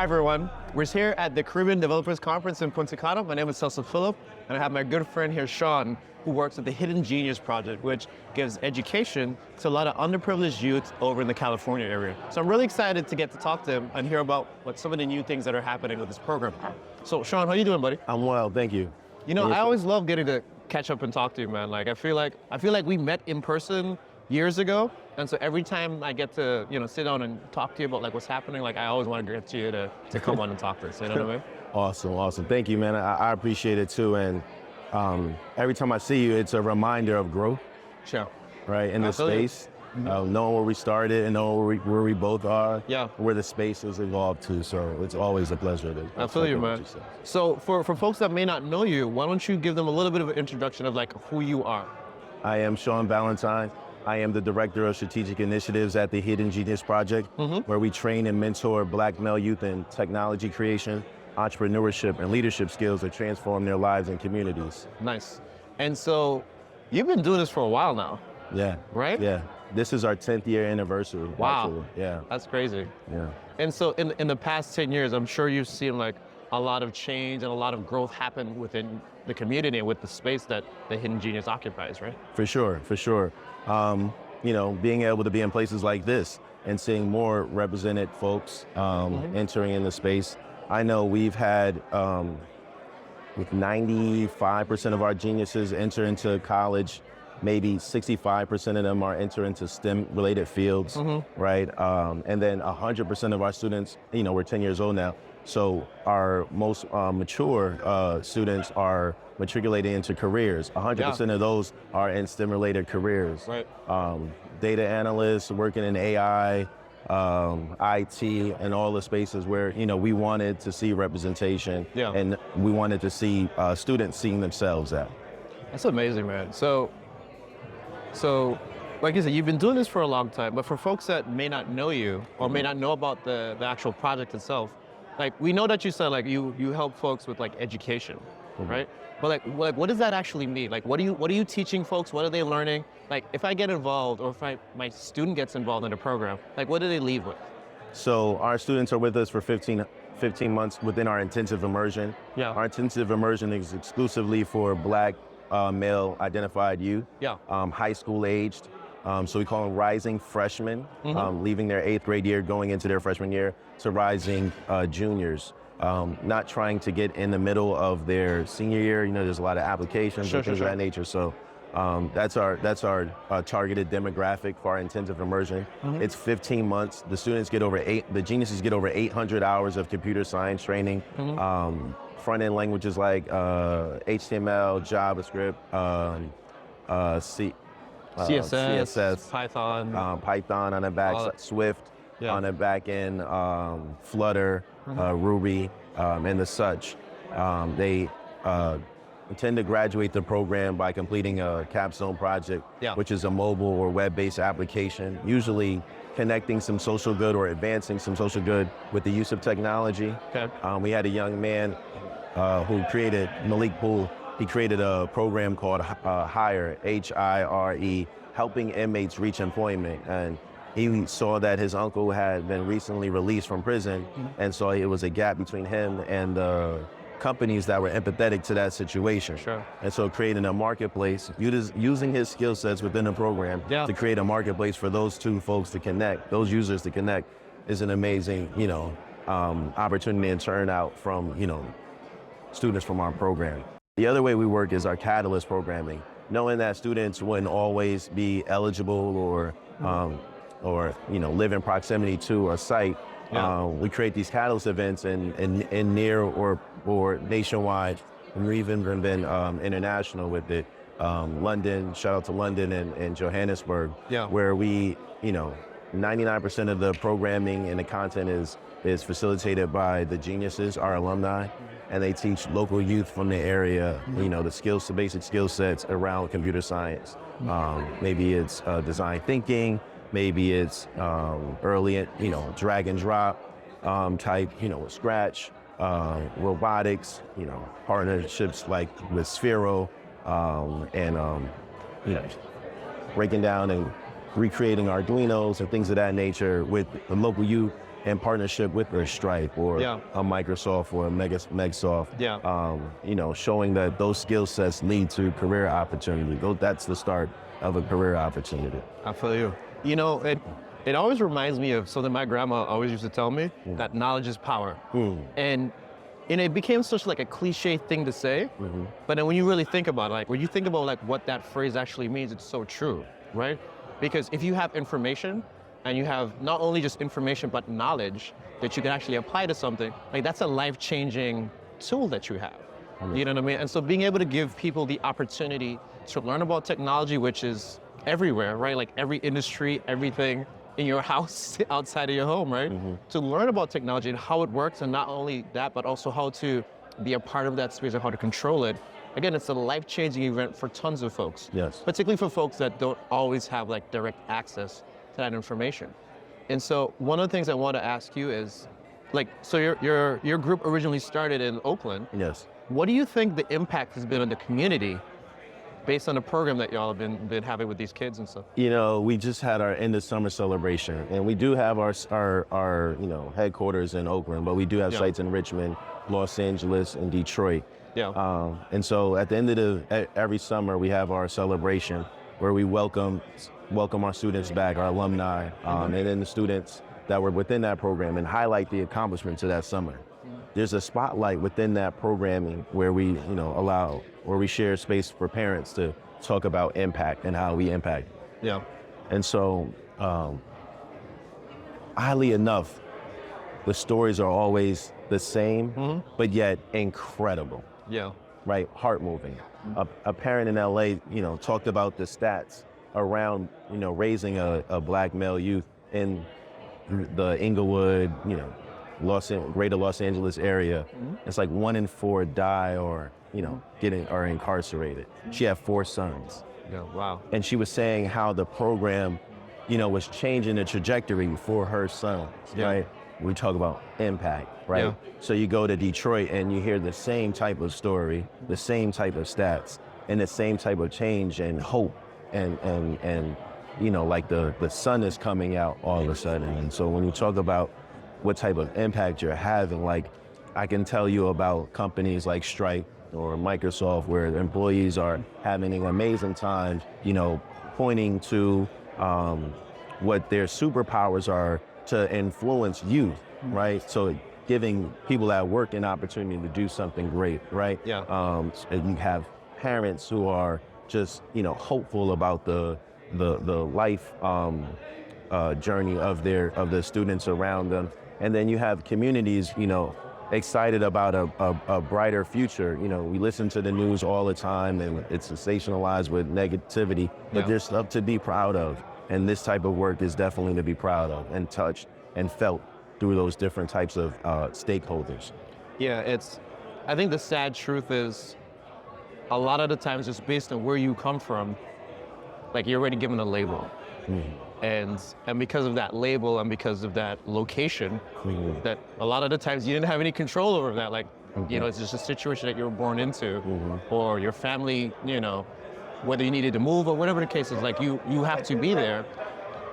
everyone. We're here at the Caribbean Developers Conference in Punta Cana. My name is Cecil, and I have my good friend here, Sean, who works at the Hidden Genius Project, which gives education to a lot of underprivileged youth over in the California area. So I'm really excited to get to talk to him and hear about what some of the new things that are happening with this program. So Sean, how you doing, buddy? I'm well, thank you. You know, I always love getting to catch up and talk to you, man. Like, I feel like we met in person years ago, and so every time I get to, sit down and talk to you about like what's happening, like I always want to get you to come on and talk to us. You know what I mean? Awesome. Thank you, man. I appreciate it too. And every time I see you, it's a reminder of growth. Sure. Right in the space, knowing where we started and knowing where we both are. Yeah. Where the space has evolved to. So it's always a pleasure to. I feel you, man. So for folks that may not know you, why don't you give them a little bit of an introduction of like who you are? I am Sean Valentine. I am the Director of Strategic Initiatives at the Hidden Genius Project, where we train and mentor Black male youth in technology creation, entrepreneurship, and leadership skills that transform their lives and communities. Nice. And so you've been doing this for a while now. Yeah. Right? Yeah. This is our 10th year anniversary. Wow. Actually. Yeah. That's crazy. Yeah. And so in the past 10 years, I'm sure you've seen like a lot of change and a lot of growth happen within the community and with the space that the Hidden Genius occupies, right? For sure. Being able to be in places like this and seeing more represented folks entering in the space. I know we've had with 95% of our geniuses enter into college, maybe 65% of them are enter into STEM-related fields, right? And then 100% of our students, we're 10 years old now, so our most mature students are matriculating into careers. 100% of those are in STEM-related careers. Right. Data analysts, working in AI, IT, and all the spaces where, we wanted to see representation and we wanted to see students seeing themselves at. That's amazing, man. So like you said, you've been doing this for a long time, but for folks that may not know you or may not know about the actual project itself, like we know that you said like you help folks with like education, right? But like what does that actually mean? Like what are you teaching folks? What are they learning? Like if I get involved or if my student gets involved in the program, like what do they leave with? So our students are with us for 15 months within our intensive immersion. Yeah. Our intensive immersion is exclusively for Black male identified youth, high school aged. So we call them rising freshmen, leaving their 8th grade year, going into their freshman year, to rising juniors. Not trying to get in the middle of their senior year. There's a lot of applications and things of that nature. So that's our targeted demographic for our intensive immersion. It's 15 months. The students get the geniuses get over 800 hours of computer science training. Front-end languages like HTML, JavaScript, CSS, Python on the back, Swift on the back end, Flutter, Ruby, and the such. They intend to graduate the program by completing a capstone project, which is a mobile or web-based application, usually connecting some social good or advancing some social good with the use of technology. Okay. We had a young man who created, Malik Poole, he created a program called HIRE, H-I-R-E, helping inmates reach employment. And he saw that his uncle had been recently released from prison, and so it was a gap between him and the companies that were empathetic to that situation. Sure. And so creating a marketplace, using his skill sets within the program to create a marketplace for those two folks to connect, those users to connect, is an amazing, opportunity and turnout from, students from our program. The other way we work is our catalyst programming, knowing that students wouldn't always be eligible or live in proximity to a site. We create these catalyst events in near or nationwide. We've even been international with it. London, shout out to London and Johannesburg, where we, 99% of the programming and the content is facilitated by the geniuses, our alumni, and they teach local youth from the area, the basic skill sets around computer science. Maybe it's design thinking, maybe it's early, drag and drop type, Scratch, robotics, partnerships like with Sphero, and breaking down and recreating Arduinos and things of that nature with the local youth in partnership with a Stripe or Yeah. a Microsoft or a Megsoft, Yeah. you know, showing that those skill sets lead to career opportunity. That's the start of a career opportunity. I feel you. You know, it always reminds me of something my grandma always used to tell me, that knowledge is power. And it became such like a cliche thing to say, but then when you really think about it, like when you think about like what that phrase actually means, it's so true, right? Because if you have information and you have not only just information, but knowledge that you can actually apply to something, like that's a life-changing tool that you have. You know what I mean? And so being able to give people the opportunity to learn about technology, which is everywhere, right? Like every industry, everything in your house, outside of your home, right? To learn about technology and how it works, and not only that, but also how to be a part of that space and how to control it. Again, it's a life-changing event for tons of folks. Yes. Particularly for folks that don't always have like direct access to that information. And so one of the things I want to ask you is, like, so your group originally started in Oakland. Yes. What do you think the impact has been on the community based on the program that y'all have been having with these kids and stuff? You know, we just had our end of summer celebration, and we do have our you know, headquarters in Oakland, but we do have sites in Richmond, Los Angeles, and Detroit. Yeah. And so at the end of every summer, we have our celebration where we welcome our students back, our alumni, and then the students that were within that program, and highlight the accomplishments of that summer. There's a spotlight within that programming where we, you know, where we share space for parents to talk about impact and how we impact. Yeah. And so, oddly enough, the stories are always the same, but yet incredible. Yeah. Right, heart moving. A parent in LA, you know, talked about the stats around, you know, raising a black male youth in the Inglewood, you know, greater Los Angeles area. It's like 1 in 4 die or, you know, are incarcerated. She had 4 sons. Yeah. Wow. And she was saying how the program, you know, was changing the trajectory for her sons, right? We talk about impact, right? Yeah. So you go to Detroit and you hear the same type of story, the same type of stats, and the same type of change and hope and you know, like the sun is coming out all of a sudden. And so when you talk about what type of impact you're having, like I can tell you about companies like Stripe or Microsoft where the employees are having an amazing time, you know, pointing to what their superpowers are to influence youth, right? So giving people at work an opportunity to do something great, right? Yeah. And you have parents who are just, you know, hopeful about the life journey of the students around them. And then you have communities, you know, excited about a brighter future. You know, we listen to the news all the time and it's sensationalized with negativity, but there's stuff to be proud of. And this type of work is definitely to be proud of and touched and felt through those different types of stakeholders. Yeah, I think the sad truth is a lot of the times just based on where you come from, like you're already given a label. And because of that label and because of that location, that a lot of the times you didn't have any control over that. Like, you know, it's just a situation that you were born into or your family, you know, whether you needed to move or whatever the case is, like you have to be there.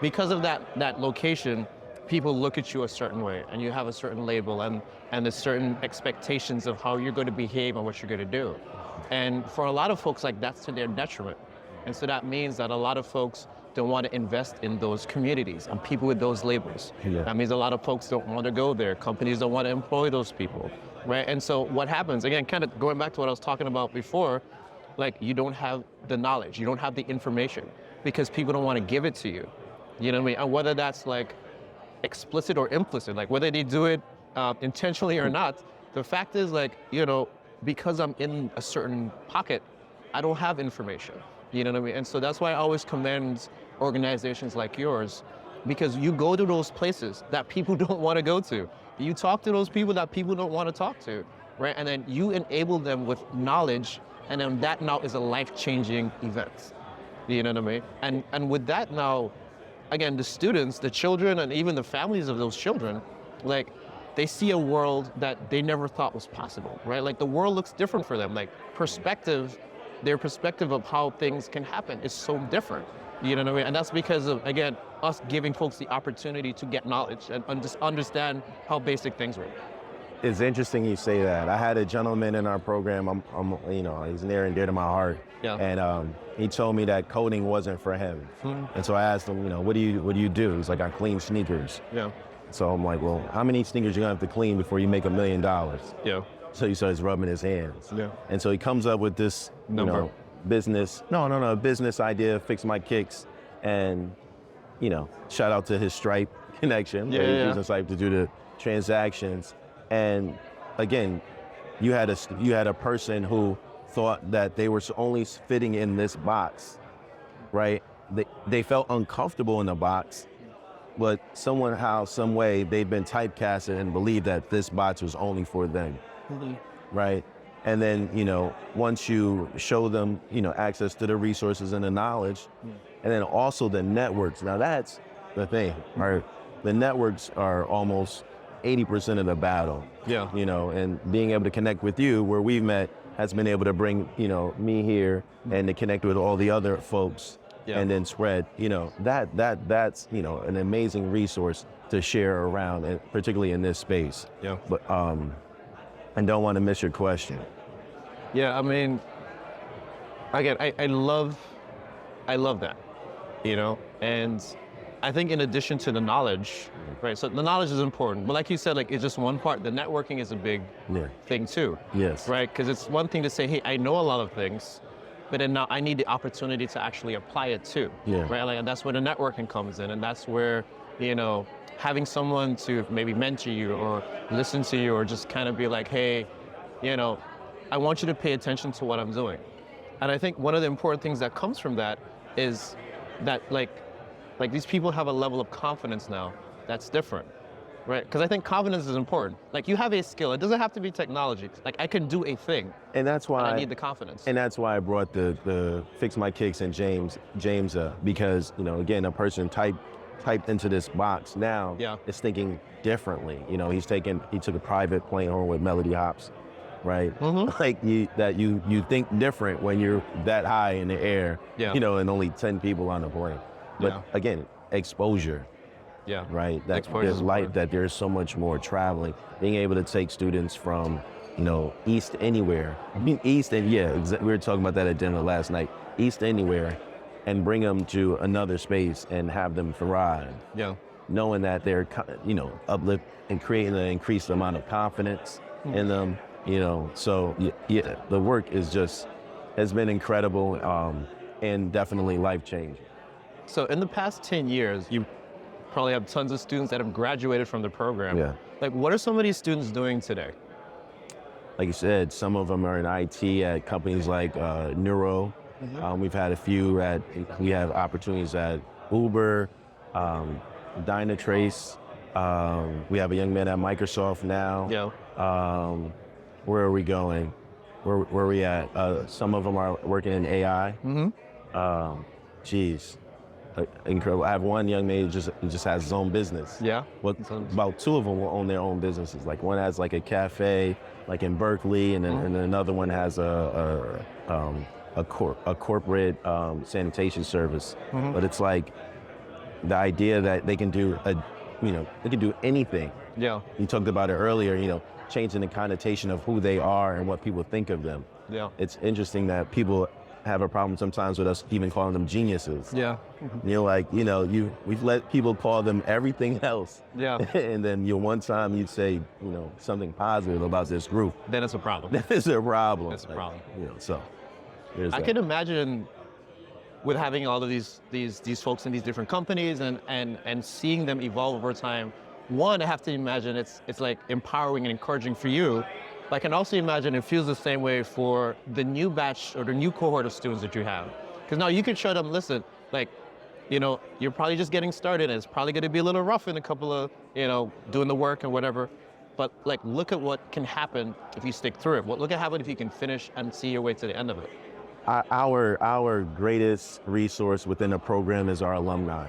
Because of that location, people look at you a certain way and you have a certain label and there's certain expectations of how you're going to behave and what you're going to do. And for a lot of folks, like that's to their detriment. And so that means that a lot of folks don't want to invest in those communities and people with those labels. That means a lot of folks don't want to go there. Companies don't want to employ those people, right? And so what happens, again, kind of going back to what I was talking about before, like you don't have the knowledge, you don't have the information because people don't want to give it to you. You know what I mean? And whether that's like explicit or implicit, like whether they do it intentionally or not, the fact is like, you know, because I'm in a certain pocket, I don't have information. You know what I mean? And so that's why I always commend organizations like yours, because you go to those places that people don't want to go to. You talk to those people that people don't want to talk to, right? And then you enable them with knowledge, and then that now is a life-changing event. You know what I mean? And with that now, again, the students, the children, and even the families of those children, like they see a world that they never thought was possible, right? Like the world looks different for them. Like their perspective of how things can happen is so different. You know what I mean? And that's because of, again, us giving folks the opportunity to get knowledge and just understand how basic things work. It's interesting you say that. I had a gentleman in our program, he's near and dear to my heart. Yeah. And he told me that coding wasn't for him. And so I asked him, what do you do? He's like, I clean sneakers. Yeah. So I'm like, well, how many sneakers you gonna have to clean before you make $1 million? Yeah. So he starts rubbing his hands. Yeah. And so he comes up with this, business idea, fix my kicks. And, shout out to his Stripe connection. Yeah, He's using Stripe to do the transactions. And again, you had a person who thought that they were only fitting in this box, right? They felt uncomfortable in the box, but somehow, some way, they've been typecasted and believed that this box was only for them, right? And then, once you show them, access to the resources and the knowledge, and then also the networks. Now that's the thing, right? The networks are almost 80% of the battle. Yeah. And being able to connect with you where we've met has been able to bring, me here and to connect with all the other folks and then spread, that's, an amazing resource to share around, and particularly in this space. Yeah. But, I don't want to miss your question. Yeah, I mean, again, I love that, and I think in addition to the knowledge, right? So the knowledge is important, but like you said, it's just one part. The networking is a big thing too. Yes. Right? Because it's one thing to say, hey, I know a lot of things, but then now I need the opportunity to actually apply it too. Yeah. Right? And that's where the networking comes in, and that's where, having someone to maybe mentor you or listen to you or just kind of be like, hey, I want you to pay attention to what I'm doing. And I think one of the important things that comes from that is that like these people have a level of confidence now that's different, right? Because I think confidence is important. You have a skill. It doesn't have to be technology. I can do a thing. And that's why I need the confidence. And that's why I brought the Fix My Kicks and James up, because again, a person typed into this box now is thinking differently. He took a private plane home with Melody Hops, right? You think different when you're that high in the air, and only 10 people on the plane. But again, exposure. Yeah. Right. That there's so much more traveling, being able to take students from, east anywhere. I mean, east and we were talking about that at dinner last night. East anywhere, and bring them to another space and have them thrive. Yeah. Knowing that they're, uplift and creating an increased amount of confidence in them. So the work has been incredible, and definitely life-changing. So in the past 10 years, you probably have tons of students that have graduated from the program. Yeah. What are some of these students doing today? Like you said, some of them are in IT at companies like Neuro. We've had a few we have opportunities at Uber, Dynatrace. We have a young man at Microsoft now. Yeah. Where are we going? Where are we at? Some of them are working in AI. Incredible. I have one young man who just has his own business. Yeah. Well, about 2 of them will own their own businesses. One has a cafe, in Berkeley, and then another one has a corporate sanitation service. But it's the idea that they can do anything. Yeah. You talked about it earlier. Changing the connotation of who they are and what people think of them. Yeah. It's interesting that people have a problem sometimes with us even calling them geniuses. Yeah. We've let people call them everything else. Yeah. And then one time you'd say, something positive about this group. Then it's a problem. That is a problem. It's a problem. So I can imagine with having all of these folks in these different companies and seeing them evolve over time. One, I have to imagine it's empowering and encouraging for you. But I can also imagine it feels the same way for the new batch or the new cohort of students that you have. Because now you can show them, listen, you're probably just getting started and it's probably going to be a little rough in a couple of, doing the work and whatever. But look at what can happen if you stick through it. Look at what happen if you can finish and see your way to the end of it. Our greatest resource within the program is our alumni.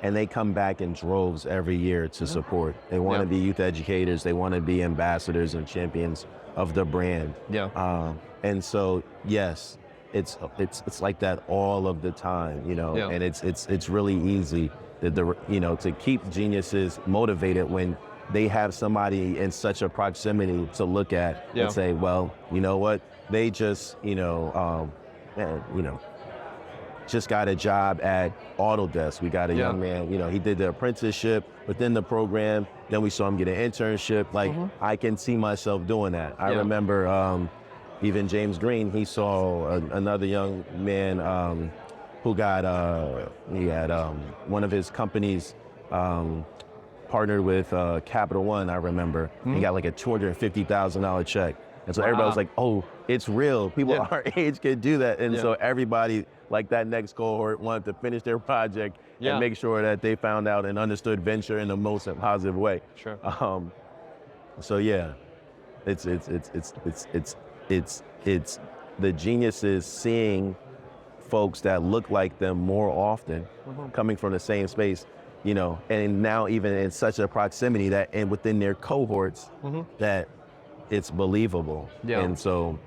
And they come back in droves every year to support. They want to be youth educators. They want to be ambassadors and champions of the brand. Yeah. And so, yes, it's like that all of the time, you know, Yeah. and it's really easy to keep geniuses motivated when they have somebody in such a proximity to look at and say, well, you know what, they just, just got a job at Autodesk. We got a young man, he did the apprenticeship within the program. Then we saw him get an internship. Like, I can see myself doing that. I remember even James Green, he saw another young man who got, he had one of his companies partnered with Capital One, I remember. He got like a $250,000 check. And so everybody was like, oh, it's real. People our age can do that. And so everybody, like that next cohort, wanted to finish their project and make sure that they found out and understood venture in the most positive way. Sure. So yeah, it's the geniuses seeing folks that look like them more often, coming from the same space, and now even in such a proximity that, and within their cohorts, that it's believable. And so,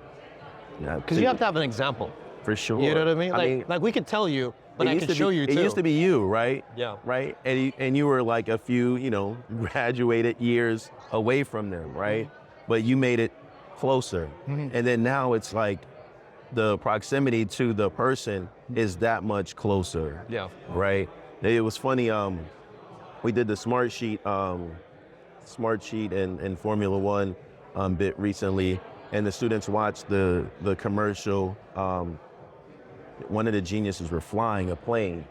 because you have to have an example. For sure. You know what I mean? Like we could tell you, but I can show you too. It used to be you, right? Yeah. Right? And you were like a few, graduated years away from them, right? But you made it closer. And then now it's like the proximity to the person is that much closer. Yeah. Right? It was funny, we did the Smart Sheet in Formula One bit recently, and the students watched the commercial. One of the geniuses were flying a plane,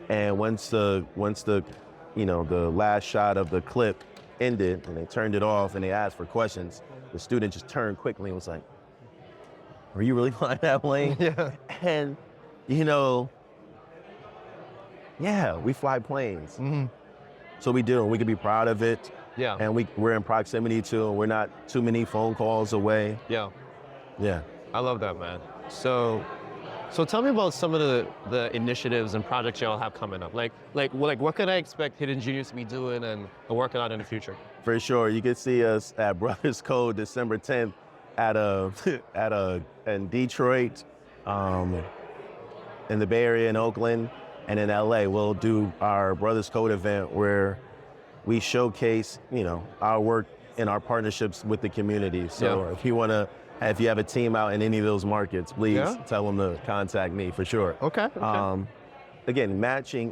and once the the last shot of the clip ended and they turned it off and they asked for questions, the student just turned quickly and was like, "Are you really flying that plane?" Yeah. And yeah, we fly planes. So we do, and we can be proud of it. Yeah. And we're in proximity to, and we're not too many phone calls away. Yeah. Yeah. I love that, man. So tell me about some of the initiatives and projects y'all have coming up. Like what can I expect Hidden Genius to be doing and working on in the future? For sure. You can see us at Brothers Code December 10th in Detroit, in the Bay Area in Oakland, and in LA. We'll do our Brothers Code event where we showcase, our work and our partnerships with the community. So if you have a team out in any of those markets, please tell them to contact me for sure. Okay. Again,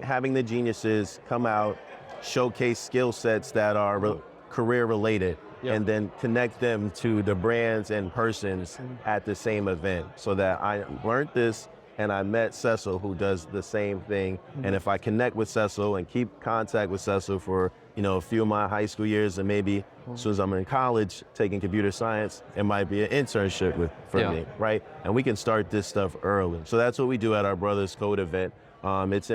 having the geniuses come out, showcase skill sets that are career related, and then connect them to the brands and persons at the same event, so that I learned this and I met Cecil, who does the same thing. And if I connect with Cecil and keep contact with Cecil for a few of my high school years, and maybe as soon as I'm in college taking computer science, it might be an internship for me, right? And we can start this stuff early. So that's what we do at our Brothers Code event. It's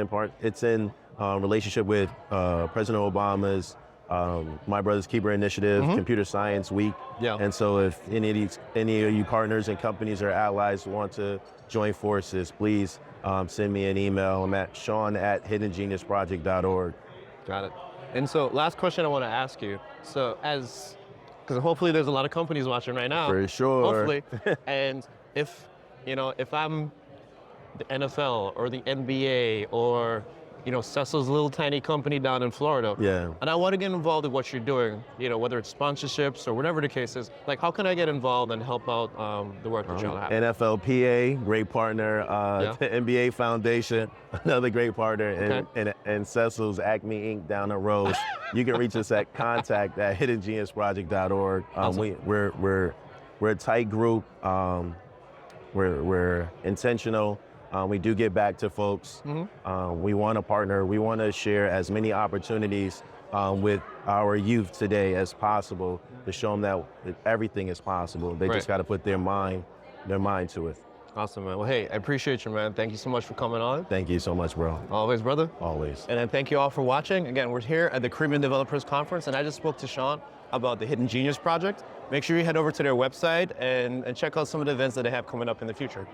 in relationship with President Obama's My Brother's Keeper initiative, Computer Science Week. Yeah. And so if any of you partners and companies or allies want to join forces, please send me an email. I'm at Sean@hiddengeniusproject.org. Got it. And so last question I want to ask you. So because hopefully there's a lot of companies watching right now. For sure. Hopefully. And if I'm the NFL or the NBA or Cecil's little tiny company down in Florida. Yeah. And I want to get involved in what you're doing, whether it's sponsorships or whatever the case is. Like, how can I get involved and help out the work that y'all have? NFLPA, great partner. The NBA Foundation, another great partner. And Cecil's Acme Inc. down the road. You can reach us at contact@hiddengeniusproject.org. Awesome. We're a tight group. We're intentional. We do get back to folks. We want to partner. We want to share as many opportunities with our youth today as possible to show them that everything is possible. They just got to put their mind to it. Awesome, man. Well, hey, I appreciate you, man. Thank you so much for coming on. Thank you so much, bro. Always, brother. Always. And then thank you all for watching. Again, we're here at the Caribbean Developers Conference, and I just spoke to Sean about the Hidden Genius Project. Make sure you head over to their website and check out some of the events that they have coming up in the future.